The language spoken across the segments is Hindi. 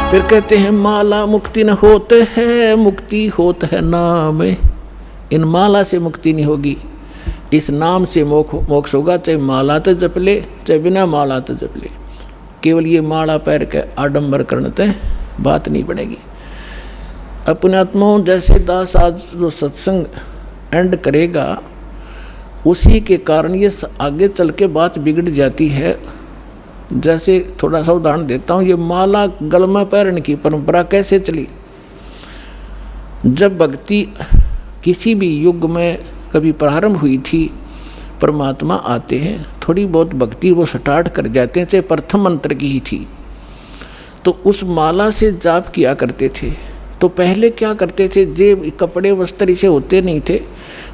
फिर कहते हैं माला मुक्ति न होते है, मुक्ति होत है नाम। इन माला से मुक्ति नहीं होगी, इस नाम से मोक्ष होगा। चाहे माला तो जप ले, चाहे बिना माला तो जप ले। केवल ये माला पैर के आडंबर करने ते बात नहीं बनेगी। अपने आत्माओं जैसे दास आज जो सत्संग एंड करेगा, उसी के कारण ये आगे चल के बात बिगड़ जाती है। जैसे थोड़ा सा उदाहरण देता हूँ, ये माला गल में पैरने की परंपरा कैसे चली। जब भक्ति किसी भी युग में कभी प्रारंभ हुई थी, परमात्मा आते हैं, थोड़ी बहुत भक्ति वो स्टार्ट कर जाते हैं, चाहे प्रथम मंत्र की ही थी, तो उस माला से जाप किया करते थे। तो पहले क्या करते थे, जेब कपड़े वस्त्र इसे होते नहीं थे,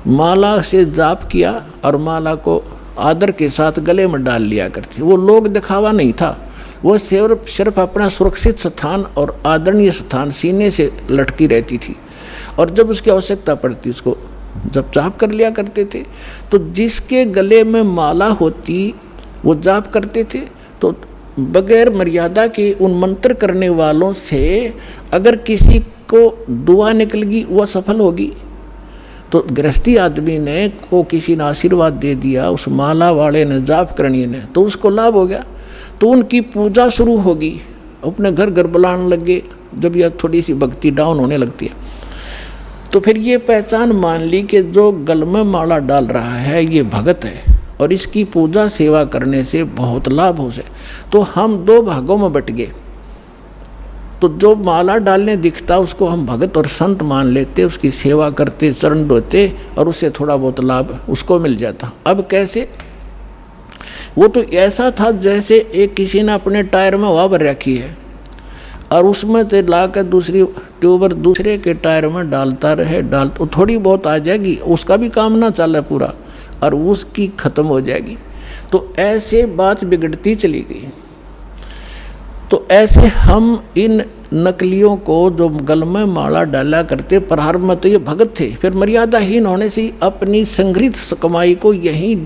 माला से जाप किया और माला को आदर के साथ गले में डाल लिया करते। वो लोग दिखावा नहीं था, वो सिर्फ अपना सुरक्षित स्थान और आदरणीय स्थान सीने से लटकी रहती थी। और जब उसकी आवश्यकता पड़ती उसको जब जाप कर लिया करते थे। तो जिसके गले में माला होती वो जाप करते थे। तो बगैर मर्यादा के उन मंत्र करने वालों से अगर किसी को दुआ निकल गई, वह सफल होगी। तो गृहस्थी आदमी ने को किसी ने आशीर्वाद दे दिया, उस माला वाले ने, जाप करनी ने, तो उसको लाभ हो गया। तो उनकी पूजा शुरू होगी, अपने घर घर बुलाने लगे। जब यह थोड़ी सी भक्ति डाउन होने लगती है, तो फिर ये पहचान मान ली कि जो गल में माला डाल रहा है ये भगत है और इसकी पूजा सेवा करने से बहुत लाभ हो से। तो हम दो भागों में बट गए। तो जो माला डालने दिखता उसको हम भगत और संत मान लेते, उसकी सेवा करते, चरण धोते और उससे थोड़ा बहुत लाभ उसको मिल जाता। अब कैसे, वो तो ऐसा था जैसे एक किसी ने अपने टायर में हवा भर रखी है और उसमें से ला कर दूसरी ट्यूबर दूसरे के टायर में डालता रहे, तो थोड़ी बहुत आ जाएगी, उसका भी काम ना चले पूरा और उसकी खत्म हो जाएगी। तो ऐसे बात बिगड़ती चली गई। तो ऐसे हम इन नकलियों को जो गल में माला डाला करते, प्रारंभ में तो ये भगत थे, फिर मर्यादाहीन होने से अपनी संग्रहित कमाई को यहीं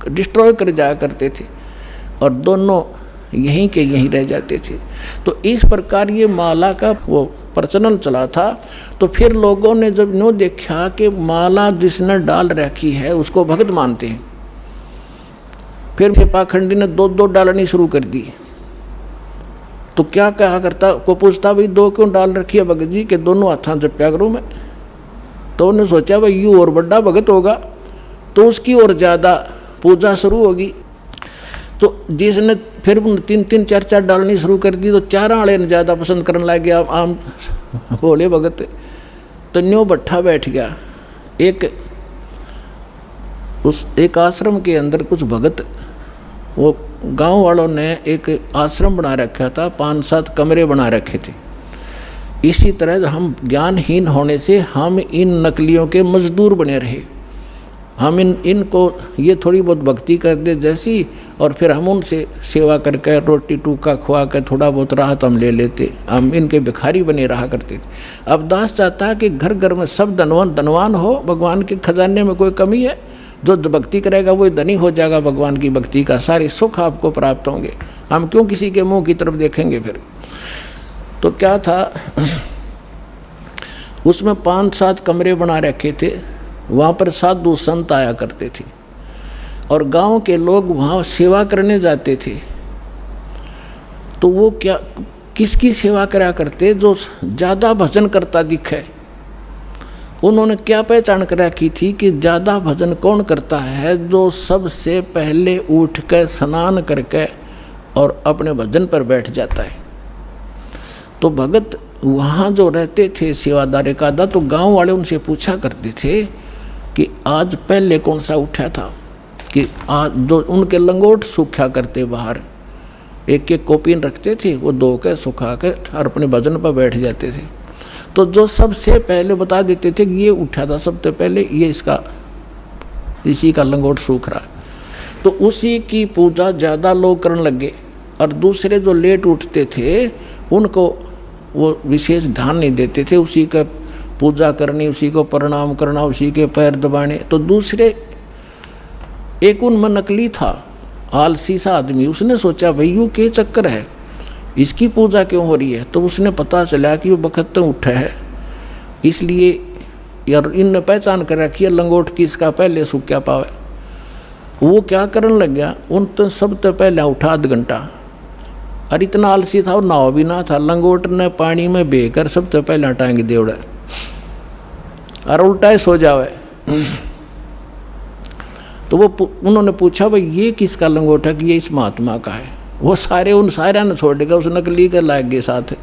डिस्ट्रॉय कर जाया करते थे और दोनों यहीं के यहीं रह जाते थे। तो इस प्रकार ये माला का वो प्रचलन चला था। तो फिर लोगों ने जब नो देखा कि माला जिसने डाल रखी है उसको भगत मानते हैं, फिर पाखंडी ने दो दो डालनी शुरू कर दी। तो क्या कहा करता, को पूछता भाई दो क्यों डाल रखी है भगत जी, के दोनों हाथों जप्या करूँ मैं। तो उन्होंने सोचा भाई यू और बड़ा भगत होगा तो उसकी और ज़्यादा पूजा शुरू होगी। तो जिसने फिर तीन तीन चार चार डालनी शुरू कर दी, तो चार वाले ने ज़्यादा पसंद करने लग गया आम बोले भगत। तो न्यों भट्ठा बैठ गया। एक आश्रम के अंदर कुछ भगत, वो गांव वालों ने एक आश्रम बना रखा था, 5-7 कमरे बना रखे थे। इसी तरह हम ज्ञानहीन होने से हम इन नकलियों के मजदूर बने रहे। हम इनको ये थोड़ी बहुत भक्ति कर दे जैसी, और फिर हम उनसे सेवा करके रोटी टूका खुआ कर थोड़ा बहुत राहत हम ले लेते, हम इनके भिखारी बने रहा करते थे। अब दास चाहता है कि घर घर में सब धनवान हो, भगवान के खजाने में कोई कमी है, जो भक्ति करेगा वो धनी हो जाएगा, भगवान की भक्ति का सारे सुख आपको प्राप्त होंगे। हम क्यों किसी के मुंह की तरफ देखेंगे फिर। तो क्या था, उसमें 5-7 कमरे बना रखे थे। वहाँ पर साधु संत आया करते थे और गांव के लोग वहाँ सेवा करने जाते थे। तो वो क्या किसकी सेवा करा करते, जो ज़्यादा भजन करता दिखे। उन्होंने क्या पहचान कर रखी थी कि ज़्यादा भजन कौन करता है, जो सबसे पहले उठ कर स्नान करके और अपने भजन पर बैठ जाता है। तो भगत वहाँ जो रहते थे सेवादार का आधा, तो गांव वाले उनसे पूछा करते थे कि आज पहले कौन सा उठा था, कि आज जो उनके लंगोट सूखा करते बाहर, एक एक कोपीन रखते थे, वो धो के सुखा के और अपने भजन पर बैठ जाते थे। तो जो सबसे पहले बता देते थे कि ये उठा था सबसे पहले, ये इसी का लंगोट सूख रहा, तो उसी की पूजा ज़्यादा लोग करने लगे। और दूसरे जो लेट उठते थे उनको वो विशेष ध्यान नहीं देते थे, उसी का पूजा करनी, उसी को प्रणाम करना, उसी के पैर दबाने। तो दूसरे एक उनमें नकली था, आलसी सा आदमी, उसने सोचा भाई यूँ के चक्कर है, इसकी पूजा क्यों हो रही है? तो उसने पता चला कि वो बखत तो उठा है, इसलिए यार इनने पहचान कर रखी है लंगोट की, इसका पहले सूख क्या पावे। वो क्या करने लग गया, उन तो सब तो पहले उठा 8 घंटा, और इतना आलसी था और नाव भी ना था। लंगोट ने पानी में बेकर सब तो पहले टांग दे उड़ा और उल्टा ही सो जावे। तो वो उन्होंने पूछा भाई ये किसका लंगोट है? कि ये इस महात्मा का है। वो सारे उन सारा ने छोड़ देगा, उस नकली के लाग गए साथ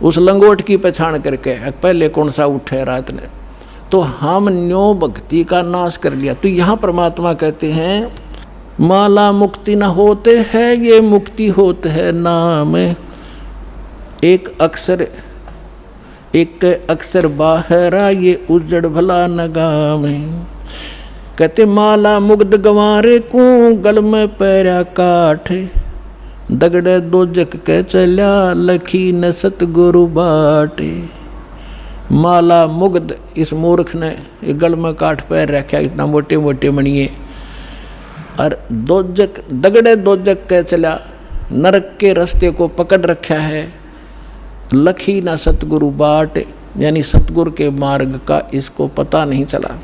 उस लंगोट की पहचान करके पहले कौन सा उठे रात ने। तो हम न्यो भक्ति का नाश कर लिया। तो यहाँ परमात्मा कहते हैं माला मुक्ति न होते है, ये मुक्ति होते है नाम। एक अक्षर बाहरा, ये उजड़ भला नगाम। कहते माला मुग्ध गंवारे को, गल में पैरा काठ। दगड़े दोजक के चल्या, लखी न सतगुरु बाटे। माला मुग्ध, इस मूर्ख ने गल में काठ पैर रखा, इतना मोटे मोटे मणिए। और दोजक, दगड़े दोजक के चला, नरक के रास्ते को पकड़ रखा है। लखी ना सतगुरु बाट, यानी सतगुरु के मार्ग का इसको पता नहीं चला।